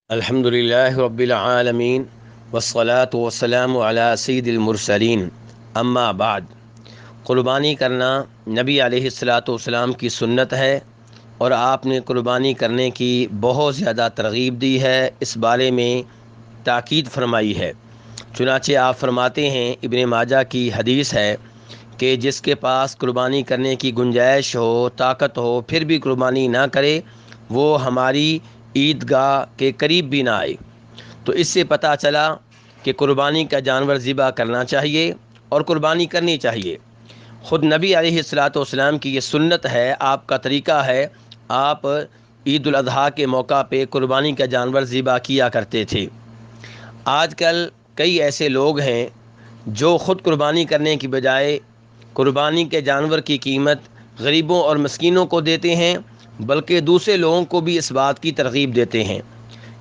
الحمدللہ رب العالمین والصلاة والسلام علی سید المرسلین اما بعد۔ قربانی کرنا نبی علیہ الصلاۃ والسلام کی سنت ہے اور آپ نے قربانی کرنے کی بہت زیادہ ترغیب دی ہے، اس بارے میں تاکید فرمائی ہے۔ چنانچہ آپ فرماتے ہیں، ابن ماجہ کی حدیث ہے کہ جس کے پاس قربانی کرنے کی گنجائش ہو، طاقت ہو، پھر بھی قربانی نہ کرے، وہ ہماری عیدگاہ کے قریب بھی نہ آئے۔ تو اس سے پتہ چلا کہ قربانی کا جانور ذبح کرنا چاہیے اور قربانی کرنی چاہیے۔ خود نبی علیہ الصلاۃ والسلام کی یہ سنت ہے، آپ کا طریقہ ہے، آپ عید الاضحیٰ کے موقع پہ قربانی کا جانور ذبح کیا کرتے تھے۔ آج کل کئی ایسے لوگ ہیں جو خود قربانی کرنے کی بجائے قربانی کے جانور کی قیمت غریبوں اور مسکینوں کو دیتے ہیں، بلکہ دوسرے لوگوں کو بھی اس بات کی ترغیب دیتے ہیں۔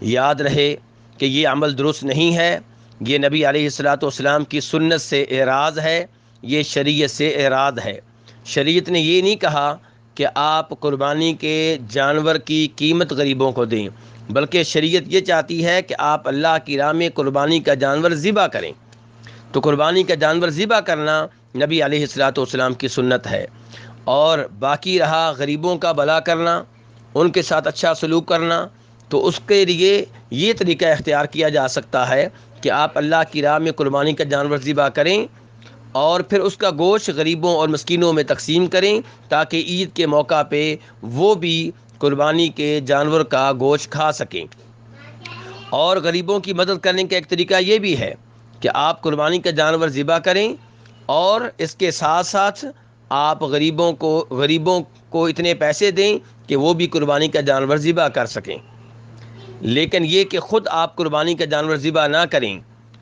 یاد رہے کہ یہ عمل درست نہیں ہے، یہ نبی علیہ الصلاۃ والسلام کی سنت سے اعراض ہے، یہ شریعت سے اعراض ہے۔ شریعت نے یہ نہیں کہا کہ آپ قربانی کے جانور کی قیمت غریبوں کو دیں، بلکہ شریعت یہ چاہتی ہے کہ آپ اللہ کی راہ میں قربانی کا جانور ذبح کریں۔ تو قربانی کا جانور ذبح کرنا نبی علیہ الصلاۃ والسلام کی سنت ہے، اور باقی رہا غریبوں کا بھلا کرنا، ان کے ساتھ اچھا سلوک کرنا، تو اس کے لیے یہ طریقہ اختیار کیا جا سکتا ہے کہ آپ اللہ کی راہ میں قربانی کا جانور ذبح کریں اور پھر اس کا گوشت غریبوں اور مسکینوں میں تقسیم کریں، تاکہ عید کے موقع پہ وہ بھی قربانی کے جانور کا گوشت کھا سکیں۔ اور غریبوں کی مدد کرنے کا ایک طریقہ یہ بھی ہے کہ آپ قربانی کا جانور ذبح کریں اور اس کے ساتھ ساتھ آپ غریبوں کو اتنے پیسے دیں کہ وہ بھی قربانی کا جانور ذبح کر سکیں۔ لیکن یہ کہ خود آپ قربانی کا جانور ذبح نہ کریں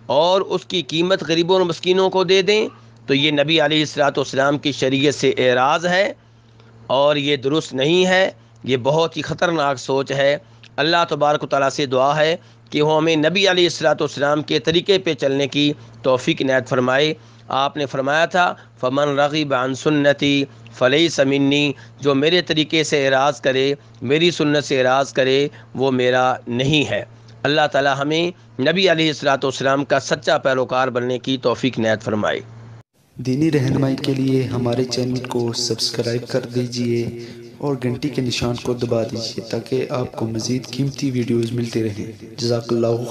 اور اس کی قیمت غریبوں اور مسکینوں کو دے دیں، تو یہ نبی علیہ الصلاۃ والسلام کی شریعت سے اعراض ہے اور یہ درست نہیں ہے، یہ بہت ہی خطرناک سوچ ہے۔ اللہ تبارک و تعالیٰ سے دعا ہے کہ وہ ہمیں نبی علیہ الصلاۃ والسلام کے طریقے پہ چلنے کی توفیق عنایت فرمائے۔ آپ نے فرمایا تھا، فمن رغب عن سنتی فلیس منی، جو میرے طریقے سے اعراض کرے، میری سنت سے اعراض کرے، وہ میرا نہیں ہے۔ اللہ تعالیٰ ہمیں نبی علیہ الصلاۃ والسلام کا سچا پیروکار بننے کی توفیق عنایت فرمائے۔ دینی رہنمائی کے لیے ہمارے چینل کو سبسکرائب کر دیجئے اور گھنٹی کے نشان کو دبا دیجئے تاکہ آپ کو مزید قیمتی ویڈیوز ملتے رہیں۔ جزاک اللہ خیر۔